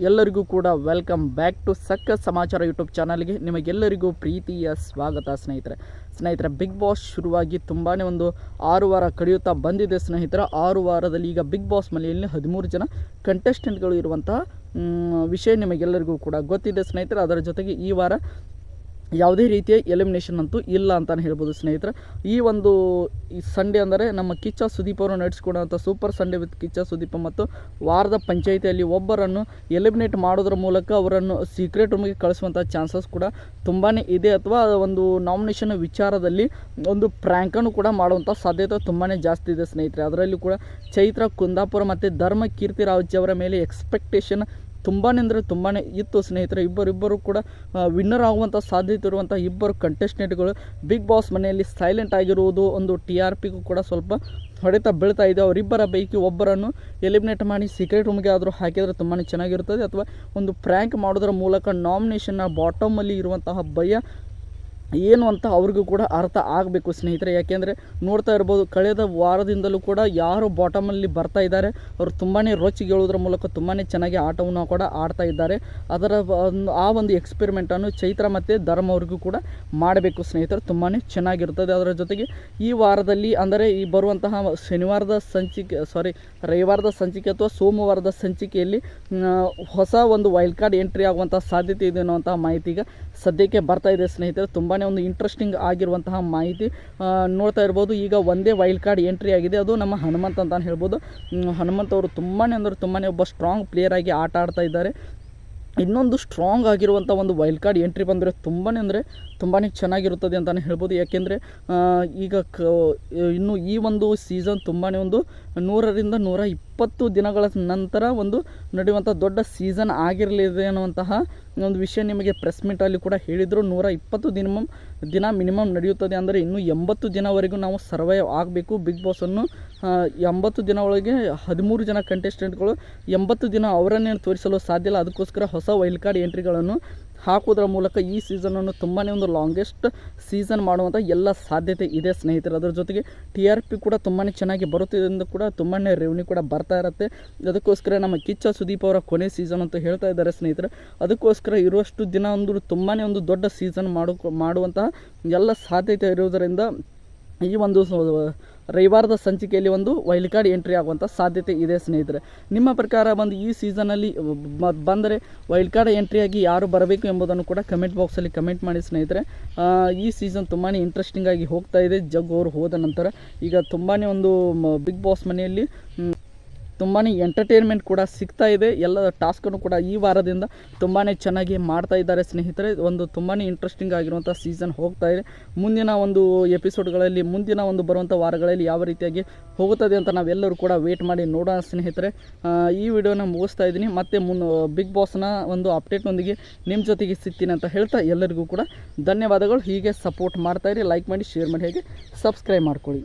ಎಲ್ಲರಿಗೂ ಕೂಡ welcome back to ಸಖತ್ ಸಮಾಚಾರ ಯೂಟ್ಯೂಬ್ ಚಾನಲ್ಗೆ ನಿಮಗೆಲ್ಲರಿಗೂ ಪ್ರೀತಿಯ ಸ್ವಾಗತ ಸ್ನೇಹಿತರೆ ಬಿಗ್ ಬಾಸ್ ಶುರುವಾಗಿ ತುಂಬಾ ಒಂದು 6 ವಾರ ಕಳೆಯುತ್ತಾ ಬಂದಿದೆ ಸ್ನೇಹಿತರೆ. 6 ವಾರದಲ್ಲಿ ಈಗ ಬಿಗ್ ಬಾಸ್ ಮನೆಯಲ್ಲಿ 13 ಜನ ಕಂಟೆಸ್ಟೆಂಟ್ಗಳು ಇರುವಂತಹ ವಿಷಯ ನಿಮಗೆಲ್ಲರಿಗೂ ಕೂಡ ಗೊತ್ತಿದೆ ಸ್ನೇಹಿತರೆ. ಅದರ ಜೊತೆಗೆ ಈ ವಾರ ಯಾವುದೇ ರೀತಿಯ ಎಲಿಮಿನೇಷನ್ ಅಂತೂ ಇಲ್ಲ ಅಂತಲೇ ಹೇಳ್ಬೋದು ಸ್ನೇಹಿತರೆ. ಈ ಒಂದು ಸಂಡೇ ಅಂದರೆ ನಮ್ಮ ಕಿಚ್ಚ ಸುದೀಪ್ ಅವರು ನಡೆಸಿಕೊಡುವಂಥ super Sunday with Kichcha Sudeep ಮತ್ತು ವಾರದ ಪಂಚಾಯಿತಿಯಲ್ಲಿ ಒಬ್ಬರನ್ನು ಎಲಿಮಿನೇಟ್ ಮಾಡೋದ್ರ ಮೂಲಕ ಅವರನ್ನು ಸೀಕ್ರೆಟ್ ರೂಮಿಗೆ ಕಳಿಸುವಂಥ ಚಾನ್ಸಸ್ ಕೂಡ ತುಂಬಾ ಇದೆ, ಅಥವಾ ಒಂದು ನಾಮಿನೇಷನ್ ವಿಚಾರದಲ್ಲಿ ಒಂದು ಪ್ರ್ಯಾಂಕನ್ನು ಕೂಡ ಮಾಡುವಂಥ ಸಾಧ್ಯತೆ ತುಂಬಾ ಜಾಸ್ತಿ ಇದೆ ಸ್ನೇಹಿತರೆ. ಅದರಲ್ಲಿ ಕೂಡ ಚೈತ್ರ ಕುಂದಾಪುರ ಮತ್ತು ಧರ್ಮ ಕೀರ್ತಿ ರಾವ್ಜಿ ಅವರ ಮೇಲೆ ಎಕ್ಸ್ಪೆಕ್ಟೇಷನ್ ತುಂಬಾ ಅಂದರೆ ತುಂಬಾ ಇತ್ತು ಸ್ನೇಹಿತರೆ. ಇಬ್ಬರು ಕೂಡ ವಿನ್ನರ್ ಆಗುವಂಥ ಸಾಧ್ಯತೆ ಇರುವಂಥ ಇಬ್ಬರು ಕಂಟೆಸ್ಟೆಂಟ್ಗಳು ಬಿಗ್ ಬಾಸ್ ಮನೆಯಲ್ಲಿ ಸೈಲೆಂಟ್ ಆಗಿರುವುದು ಒಂದು TRPಗೂ ಕೂಡ ಸ್ವಲ್ಪ ಹೊಡೆತ ಬೀಳ್ತಾ ಇದೆ. ಅವರಿಬ್ಬರ ಪೈಕಿ ಒಬ್ಬರನ್ನು ಎಲಿಮಿನೇಟ್ ಮಾಡಿ ಸೀಕ್ರೆಟ್ ರೂಮ್ಗೆ ಆದರೂ ಹಾಕಿದರೆ ತುಂಬಾ ಚೆನ್ನಾಗಿರುತ್ತದೆ, ಅಥವಾ ಒಂದು ಪ್ರ್ಯಾಂಕ್ ಮಾಡೋದ್ರ ಮೂಲಕ ನಾಮಿನೇಷನ್ನ ಬಾಟಮಲ್ಲಿ ಇರುವಂತಹ ಭಯ ಏನು ಅಂತ ಅವ್ರಿಗೂ ಕೂಡ ಅರ್ಥ ಆಗಬೇಕು ಸ್ನೇಹಿತರೆ. ಯಾಕೆಂದರೆ ನೋಡ್ತಾ ಇರ್ಬೋದು, ಕಳೆದ ವಾರದಿಂದಲೂ ಕೂಡ ಯಾರು ಬಾಟಮಲ್ಲಿ ಬರ್ತಾ ಇದ್ದಾರೆ ಅವರು ತುಂಬಾ ರೊಚ್ಚಿಗೆ ಹೇಳೋದ್ರ ಮೂಲಕ ತುಂಬಾ ಚೆನ್ನಾಗಿ ಆಟವನ್ನು ಕೂಡ ಆಡ್ತಾ ಇದ್ದಾರೆ. ಅದರ ಆ ಒಂದು ಎಕ್ಸ್ಪೆರಿಮೆಂಟನ್ನು ಚೈತ್ರ ಮತ್ತು ಧರ್ಮ ಅವ್ರಿಗೂ ಕೂಡ ಮಾಡಬೇಕು ಸ್ನೇಹಿತರೆ, ತುಂಬಾ ಚೆನ್ನಾಗಿರ್ತದೆ. ಅದರ ಜೊತೆಗೆ ಈ ವಾರದಲ್ಲಿ ಅಂದರೆ ಈ ಬರುವಂತಹ ರವಿವಾರದ ಸಂಚಿಕೆ ಅಥವಾ ಸೋಮವಾರದ ಸಂಚಿಕೆಯಲ್ಲಿ ಹೊಸ ಒಂದು ವೈಲ್ಡ್ ಕಾರ್ಡ್ ಎಂಟ್ರಿ ಆಗುವಂಥ ಸಾಧ್ಯತೆ ಇದೆ ಅನ್ನುವಂತಹ ಮಾಹಿತಿ ಈಗ ಸದ್ಯಕ್ಕೆ ಬರ್ತಾ ಇದೆ ಸ್ನೇಹಿತರೆ. ತುಂಬಾ ಒಂದು ಇಂಟ್ರೆಸ್ಟಿಂಗ್ ಆಗಿರುವಂತಹ ಮಾಹಿತಿ ನೋಡ್ತಾ ಇರ್ಬೋದು. ಈಗ ಒಂದೇ ವೈಲ್ಡ್ ಕಾರ್ಡ್ ಎಂಟ್ರಿ ಆಗಿದೆ, ಅದು ನಮ್ಮ ಹನುಮಂತ್ ಅಂತ ಹೇಳ್ಬೋದು. ಹನುಮಂತ್ ಅವರು ತುಂಬಾ ಒಬ್ಬ ಸ್ಟ್ರಾಂಗ್ ಪ್ಲೇಯರ್ ಆಗಿ ಆಟ ಆಡ್ತಾ ಇದ್ದಾರೆ. ಇನ್ನೊಂದು ಸ್ಟ್ರಾಂಗ್ ಆಗಿರುವಂಥ ಒಂದು ವೈಲ್ಡ್ ಕಾರ್ಡ್ ಎಂಟ್ರಿ ಬಂದರೆ ತುಂಬಾ ಚೆನ್ನಾಗಿರುತ್ತದೆ ಅಂತಲೇ ಹೇಳ್ಬೋದು. ಯಾಕೆಂದರೆ ಈಗ ಇನ್ನು ಈ ಒಂದು ಸೀಸನ್ ತುಂಬಾ ಒಂದು 100ರಿಂದ 120 ದಿನಗಳ ನಂತರ ಒಂದು ನಡೆಯುವಂಥ ದೊಡ್ಡ ಸೀಸನ್ ಆಗಿರಲಿದೆ ಅನ್ನುವಂತಹ ಒಂದು ವಿಷಯ ನಿಮಗೆ ಪ್ರೆಸ್ ಮೀಟಲ್ಲಿ ಕೂಡ ಹೇಳಿದರು. 120 ದಿನ ಮಿನಿಮಮ್ ನಡೆಯುತ್ತದೆ, ಅಂದರೆ ಇನ್ನೂ 80 ದಿನವರೆಗೂ ನಾವು ಸರ್ವೈವ್ ಆಗಬೇಕು. ಬಿಗ್ ಬಾಸನ್ನು 80 ದಿನ ಒಳಗೆ 13 ಜನ ಕಂಟೆಸ್ಟೆಂಟ್ಗಳು 80 ದಿನ ಅವರನ್ನೇನು ತೋರಿಸಲು ಸಾಧ್ಯ ಇಲ್ಲ. ಅದಕ್ಕೋಸ್ಕರ ಹೊಸ ವೈಲ್ಡ್ ಕಾರ್ಡ್ ಎಂಟ್ರಿಗಳನ್ನು ಹಾಕುವುದರ ಮೂಲಕ ಈ ಸೀಸನನ್ನು ತುಂಬಾ ಒಂದು ಲಾಂಗೆಸ್ಟ್ ಸೀಸನ್ ಮಾಡುವಂಥ ಎಲ್ಲ ಸಾಧ್ಯತೆ ಇದೆ ಸ್ನೇಹಿತರೆ. ಅದರ ಜೊತೆಗೆ TRP ಕೂಡ ತುಂಬಾ ಚೆನ್ನಾಗಿ ಬರುತ್ತಿದ್ದರಿಂದ ಕೂಡ ತುಂಬಾ ರೆವೆನ್ಯೂ ಕೂಡ ಬರ್ತಾ ಇರುತ್ತೆ. ಅದಕ್ಕೋಸ್ಕರ ನಮ್ಮ ಕಿಚ್ಚ ಸುದೀಪ್ ಅವರ ಕೊನೆ ಸೀಸನ್ ಅಂತ ಹೇಳ್ತಾ ಇದ್ದಾರೆ ಸ್ನೇಹಿತರೆ. ಅದಕ್ಕೋಸ್ಕರ ಇರುವಷ್ಟು ದಿನ ತುಂಬಾ ಒಂದು ದೊಡ್ಡ ಸೀಸನ್ ಮಾಡುವಂತಹ ಎಲ್ಲ ಸಾಧ್ಯತೆ ಇರುವುದರಿಂದ ಈ ಒಂದು ರವಿವಾರದ ಸಂಚಿಕೆಯಲ್ಲಿ ಒಂದು ವೈಲ್ಡ್ ಕಾರ್ಡ್ ಎಂಟ್ರಿ ಆಗುವಂಥ ಸಾಧ್ಯತೆ ಇದೆ ಸ್ನೇಹಿತರೆ. ನಿಮ್ಮ ಪ್ರಕಾರ ಈ ಸೀಸನಲ್ಲಿ ಬಂದರೆ ವೈಲ್ಡ್ ಕಾರ್ಡ್ ಎಂಟ್ರಿಯಾಗಿ ಯಾರು ಬರಬೇಕು ಎಂಬುದನ್ನು ಕೂಡ ಕಮೆಂಟ್ ಬಾಕ್ಸಲ್ಲಿ ಕಮೆಂಟ್ ಮಾಡಿ ಸ್ನೇಹಿತರೆ. ಈ ಸೀಸನ್ ತುಂಬಾ ಇಂಟ್ರೆಸ್ಟಿಂಗ್ ಆಗಿ ಹೋಗ್ತಾ ಇದೆ. ಜಗ್ ಅವರು ಹೋದ ನಂತರ ಈಗ ತುಂಬಾ ಒಂದು ಬಿಗ್ ಬಾಸ್ ಮನೆಯಲ್ಲಿ ತುಂಬಾ ಎಂಟರ್ಟೈನ್ಮೆಂಟ್ ಕೂಡ ಸಿಗ್ತಾ ಇದೆ. ಎಲ್ಲ ಟಾಸ್ಕನ್ನು ಕೂಡ ಈ ವಾರದಿಂದ ತುಂಬಾ ಚೆನ್ನಾಗಿ ಮಾಡ್ತಾ ಇದ್ದಾರೆ ಸ್ನೇಹಿತರೆ. ಒಂದು ತುಂಬಾ ಇಂಟ್ರೆಸ್ಟಿಂಗ್ ಆಗಿರುವಂಥ ಸೀಸನ್ ಹೋಗ್ತಾ ಇದೆ. ಮುಂದಿನ ಒಂದು ಎಪಿಸೋಡ್ಗಳಲ್ಲಿ, ಮುಂದಿನ ಒಂದು ಬರುವಂಥ ವಾರಗಳಲ್ಲಿ ಯಾವ ರೀತಿಯಾಗಿ ಹೋಗುತ್ತದೆ ಅಂತ ನಾವೆಲ್ಲರೂ ಕೂಡ ವೇಟ್ ಮಾಡಿ ನೋಡೋಣ ಸ್ನೇಹಿತರೆ. ಈ ವಿಡಿಯೋನ ಮುಗಿಸ್ತಾ ಇದ್ದೀನಿ. ಮತ್ತೆ ಬಿಗ್ ಬಾಸ್ನ ಒಂದು ಅಪ್ಡೇಟ್ನೊಂದಿಗೆ ನಿಮ್ಮ ಜೊತೆಗೆ ಸಿಗ್ತೀನಿ ಅಂತ ಹೇಳ್ತಾ ಎಲ್ಲರಿಗೂ ಕೂಡ ಧನ್ಯವಾದಗಳು. ಹೀಗೆ ಸಪೋರ್ಟ್ ಮಾಡ್ತಾಯಿರಿ, ಲೈಕ್ ಮಾಡಿ, ಶೇರ್ ಮಾಡಿ, ಹಾಗೆ ಸಬ್ಸ್ಕ್ರೈಬ್ ಮಾಡ್ಕೊಳ್ಳಿ.